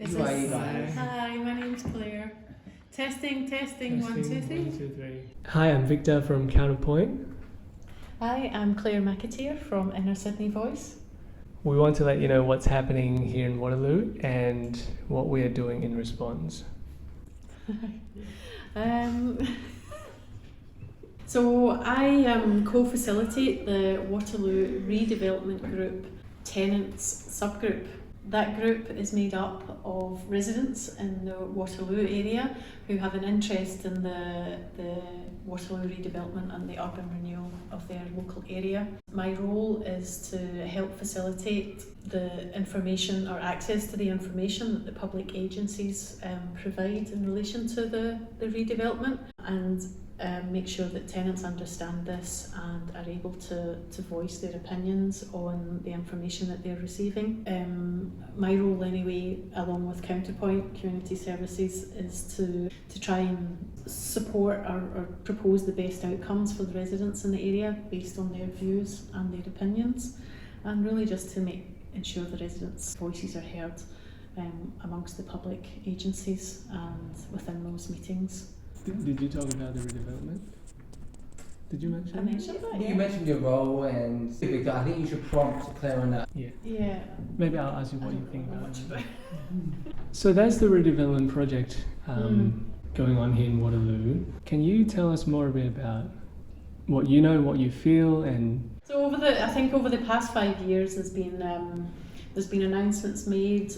Who are you This guys? Hi, my name's Claire. Testing, 1, 2, 3. 1, 2, 3. Hi, I'm Victor from Counterpoint. Hi, I'm Claire McAteer from Inner Sydney Voice. We want to let you know what's happening here in Waterloo and what we are doing in response. So I co-facilitate the Waterloo Redevelopment Group Tenants subgroup. That group is made up of residents in the Waterloo area who have an interest in the Waterloo redevelopment and the urban renewal of their local area. My role is to help facilitate the information or access to the information that the public agencies provide in relation to the redevelopment, and make sure that tenants understand this and are able to voice their opinions on the information that they're receiving. My role anyway, along with Counterpoint Community Services, is to try and support or propose the best outcomes for the residents in the area based on their views and their opinions, and really just to ensure the residents' voices are heard amongst the public agencies and within those meetings. Did you talk about the redevelopment? Did you mention I mentioned that, You mentioned your role, and Victor, I think you should prompt Claire on that. Yeah. Maybe I'll ask you what you think about much it. about. So that's the redevelopment project going on here in Waterloo. Can you tell us more a bit about what you know, what you feel, and... So over the past 5 years, there's been announcements made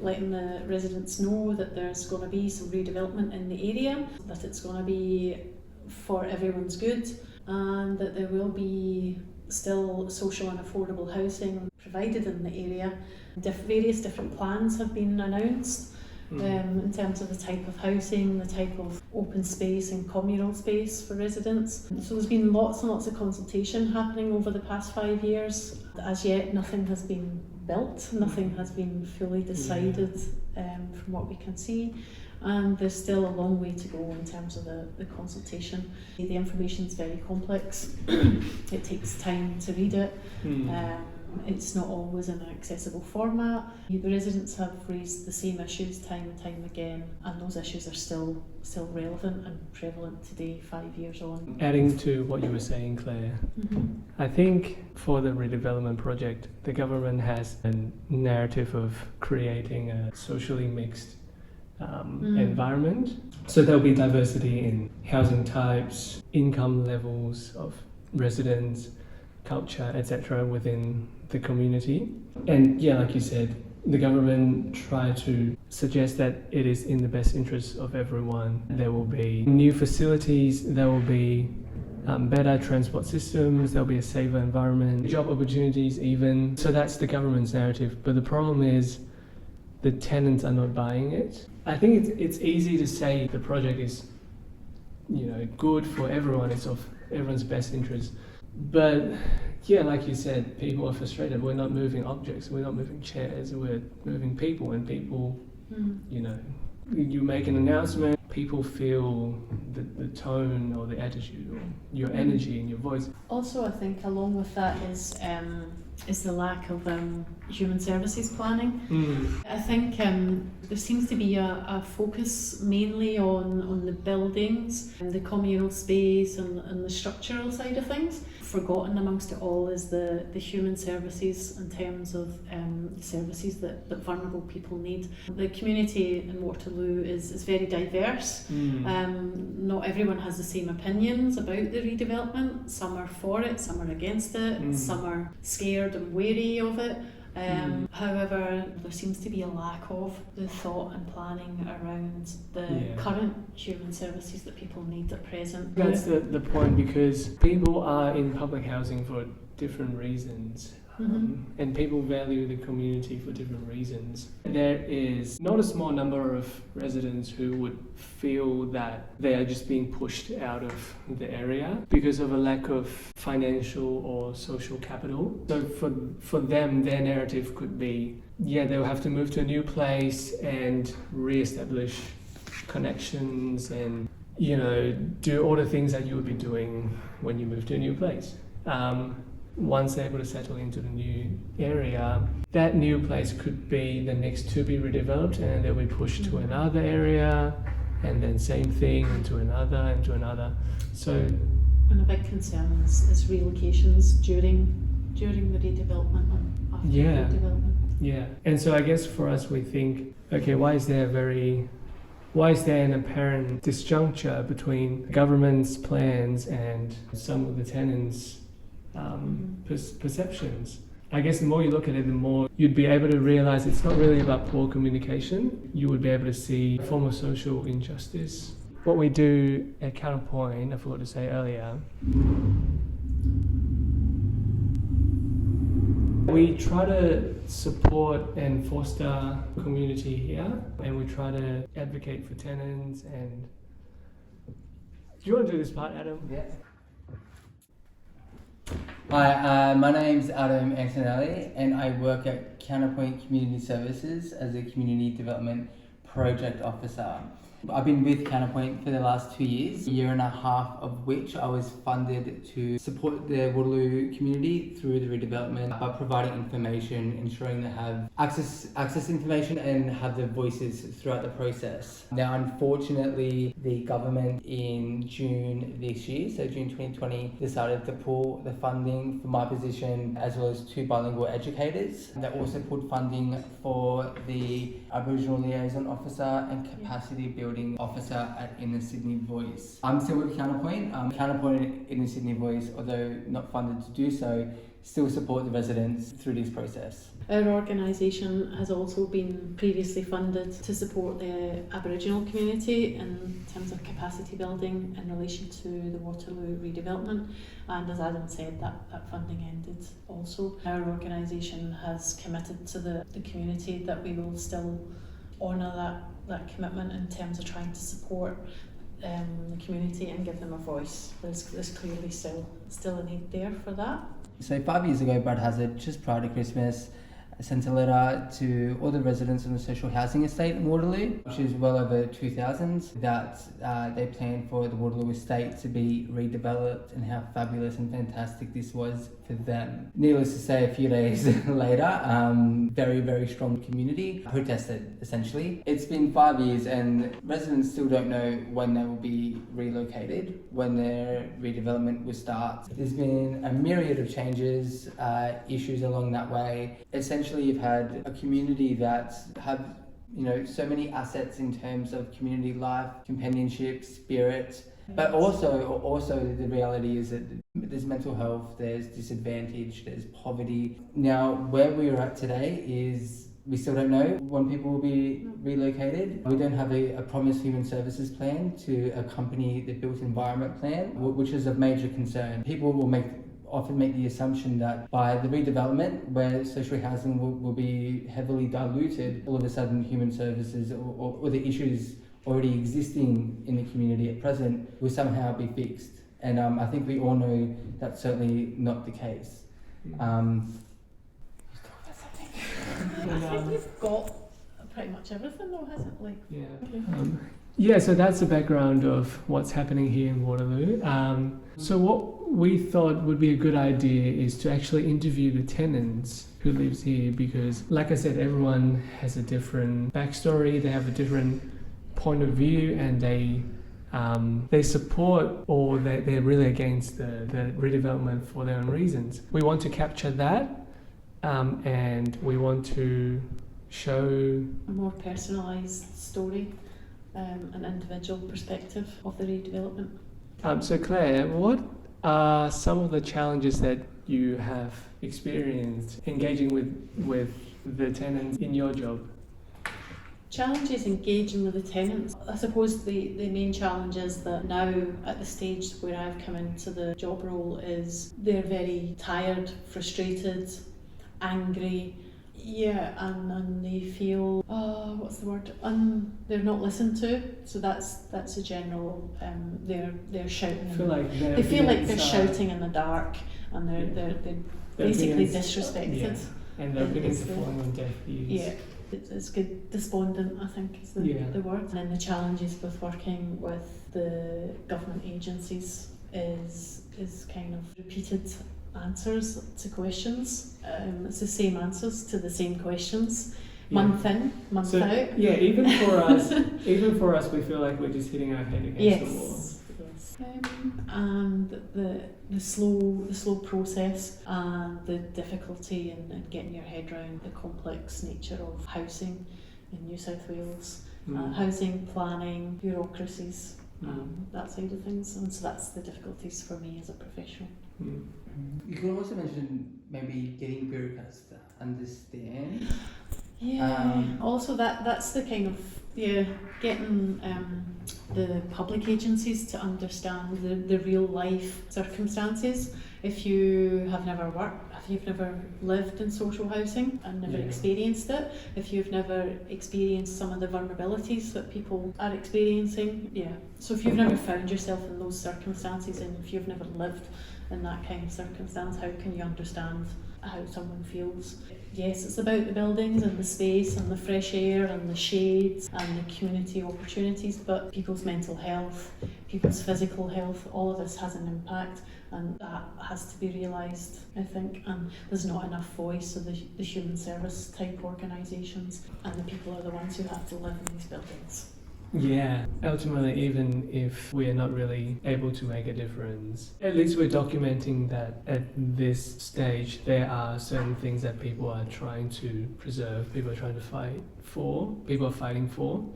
letting the residents know that there's going to be some redevelopment in the area, that it's going to be for everyone's good, and that there will be still social and affordable housing provided in the area. Various different plans have been announced in terms of the type of housing, the type of open space and communal space for residents. So there's been lots and lots of consultation happening over the past 5 years. As yet, nothing has been built, nothing has been fully decided from what we can see, and there's still a long way to go in terms of the consultation. The information is very complex. It takes time to read it. It's not always in an accessible format. The residents have raised the same issues time and time again, and those issues are still relevant and prevalent today, 5 years on. Adding to what you were saying, Claire, I think for the redevelopment project, the government has a narrative of creating a socially mixed environment. So there'll be diversity in housing types, income levels of residents, culture, etc. within the community. And yeah, like you said, the government tried to suggest that it is in the best interest of everyone. There will be new facilities, there will be better transport systems, there'll be a safer environment, job opportunities even. So that's the government's narrative. But the problem is the tenants are not buying it. I think it's easy to say the project is, good for everyone, it's of everyone's best interest. But yeah, like you said, people are frustrated. We're not moving objects, we're not moving chairs, we're moving people, and people, you make an announcement, people feel the tone or the attitude or your energy and your voice. Also, I think along with that is the lack of human services planning. I think there seems to be a focus mainly on the buildings and the communal space and the structural side of things. Forgotten amongst it all is the human services in terms of the services that vulnerable people need. The community in Waterloo is very diverse. Not everyone has the same opinions about the redevelopment. Some are for it, some are against it, some are scared and wary of it. However, there seems to be a lack of the thought and planning around the current human services that people need at present. That's the point, because people are in public housing for different reasons. And people value the community for different reasons. There is not a small number of residents who would feel that they are just being pushed out of the area because of a lack of financial or social capital. So for them, their narrative could be, they'll have to move to a new place and re-establish connections and, do all the things that you would be doing when you move to a new place. once they're able to settle into the new area, that new place could be the next to be redeveloped, and they'll be pushed to another area, and then same thing into another and to another. So, and a big concern is relocations during the redevelopment or after the redevelopment. Yeah, and so I guess for us we think, okay, why is there an apparent disjuncture between government's plans and some of the tenants' perceptions? I guess the more you look at it, the more you'd be able to realize it's not really about poor communication. You would be able to see a form of social injustice. What we do at Counterpoint, I forgot to say earlier, we try to support and foster community here, and we try to advocate for tenants. And do you want to do this part, Adam? Yeah. Hi, my name's Adam Antonelli, and I work at Counterpoint Community Services as a Community Development Project Officer. I've been with Counterpoint for the last 2 years, a year and a half of which I was funded to support the Waterloo community through the redevelopment by providing information, ensuring they have access information and have their voices throughout the process. Now, unfortunately, the government in June this year, so June 2020, decided to pull the funding for my position as well as 2 bilingual educators. They also pulled funding for the Aboriginal Liaison Officer and Capacity Building Officer at Inner Sydney Voice. I'm still with Counterpoint. Counterpoint Inner Sydney Voice, although not funded to do so, still support the residents through this process. Our organisation has also been previously funded to support the Aboriginal community in terms of capacity building in relation to the Waterloo redevelopment, and as Adam said, that funding ended also. Our organisation has committed to the community that we will still honour that commitment in terms of trying to support the community and give them a voice. There's clearly still a need there for that. So 5 years ago, Brad Hazard, just prior to Christmas, sent a letter to all the residents on the social housing estate in Waterloo, which is well over 2,000, that they planned for the Waterloo estate to be redeveloped and how fabulous and fantastic this was for them. Needless to say, a few days later, very, very strong community protested, essentially. It's been 5 years and residents still don't know when they will be relocated, when their redevelopment will start. There's been a myriad of changes, issues along that way. Essentially, you've had a community that have so many assets in terms of community life, companionship, spirit, but also the reality is that there's mental health, there's disadvantage, there's poverty. Now, where we're at today is we still don't know when people will be relocated. We don't have a promised human services plan to accompany the built environment plan, which is of major concern. People will often make the assumption that by the redevelopment, where social housing will be heavily diluted, all of a sudden human services or the issues already existing in the community at present will somehow be fixed. And I think we all know that's certainly not the case. I think we've got pretty much everything though, hasn't it? Yeah, so that's the background of what's happening here in Waterloo. So what we thought would be a good idea is to actually interview the tenants who lives here, because like I said, everyone has a different backstory, they have a different point of view, and they support or they're really against the redevelopment for their own reasons. We want to capture that, and we want to show a more personalised story, an individual perspective of the redevelopment. So Claire, what are some of the challenges that you have experienced engaging with the tenants in your job? Challenges engaging with the tenants. I suppose the main challenge is that now at the stage where I've come into the job role is they're very tired, frustrated, angry. Yeah, and they feel, what's the word? They're not listened to. So that's a general. They're shouting. They feel like they're shouting in the dark, and they're basically disrespected. Yeah. And their opinions are falling on deaf ears. Yeah, it's good. Despondent, I think, is the word. And then the challenges with working with the government agencies is kind of repeated answers to questions. It's the same answers to the same questions, month in, month out. Yeah, even for us, we feel like we're just hitting our head against the wall. Yes. And the slow process and the difficulty in getting your head around the complex nature of housing in New South Wales, housing planning, bureaucracies, that side of things, and so that's the difficulties for me as a professional. You could also mention maybe getting bureaucrats to understand. Yeah. Also, that's the kind of getting the public agencies to understand the real life circumstances. If you have never worked, if you've never lived in social housing and never experienced it, if you've never experienced some of the vulnerabilities that people are experiencing, so if you've never found yourself in those circumstances and if you've never lived in that kind of circumstance, how can you understand how someone feels? Yes, it's about the buildings and the space and the fresh air and the shades and the community opportunities, but people's mental health, people's physical health, all of this has an impact, and that has to be realised, I think. And there's not enough voice of the human service type organisations, and the people are the ones who have to live in these buildings. Yeah, ultimately, even if we're not really able to make a difference, at least we're documenting that at this stage there are certain things that people are trying to preserve, people are trying to fight for, people are fighting for,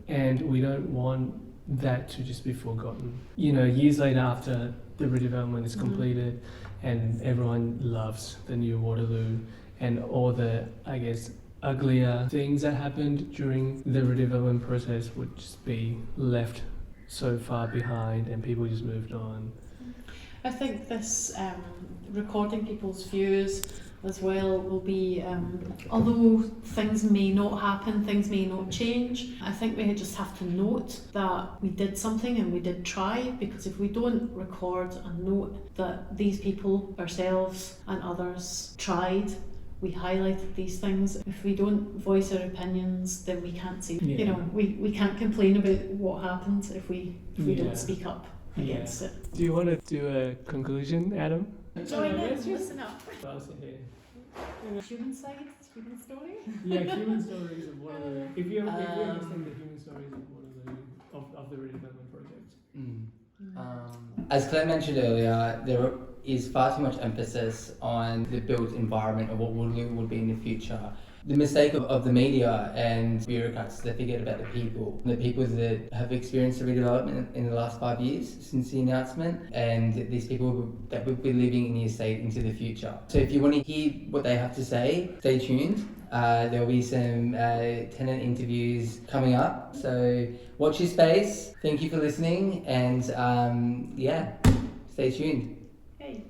and we don't want that to just be forgotten. You know, years later after the redevelopment is completed and everyone loves the new Waterloo and all the, I guess, uglier things that happened during the redevelopment process would just be left so far behind and people just moved on. I think this recording people's views as well will be, although things may not happen, things may not change, I think we just have to note that we did something and we did try, because if we don't record and note that these people, ourselves and others, tried, we highlighted these things. If we don't voice our opinions, then we can't say, you know, we can't complain about what happened if we don't speak up against it. Do you want to do a conclusion, Adam? Join in, listen up. What else is here? Human side, human story? Yeah, human stories of Waterloo. If you're listening to human stories of Waterloo, of the redevelopment project. As Claire mentioned earlier, there is far too much emphasis on the built environment of what Waterloo will be in the future. The mistake of the media and bureaucrats, they forget about the people that have experienced the redevelopment in the last 5 years since the announcement, and these people that will be living in the estate into the future. So if you want to hear what they have to say, stay tuned. There'll be some tenant interviews coming up, so watch your space. Thank you for listening, and stay tuned. Hey.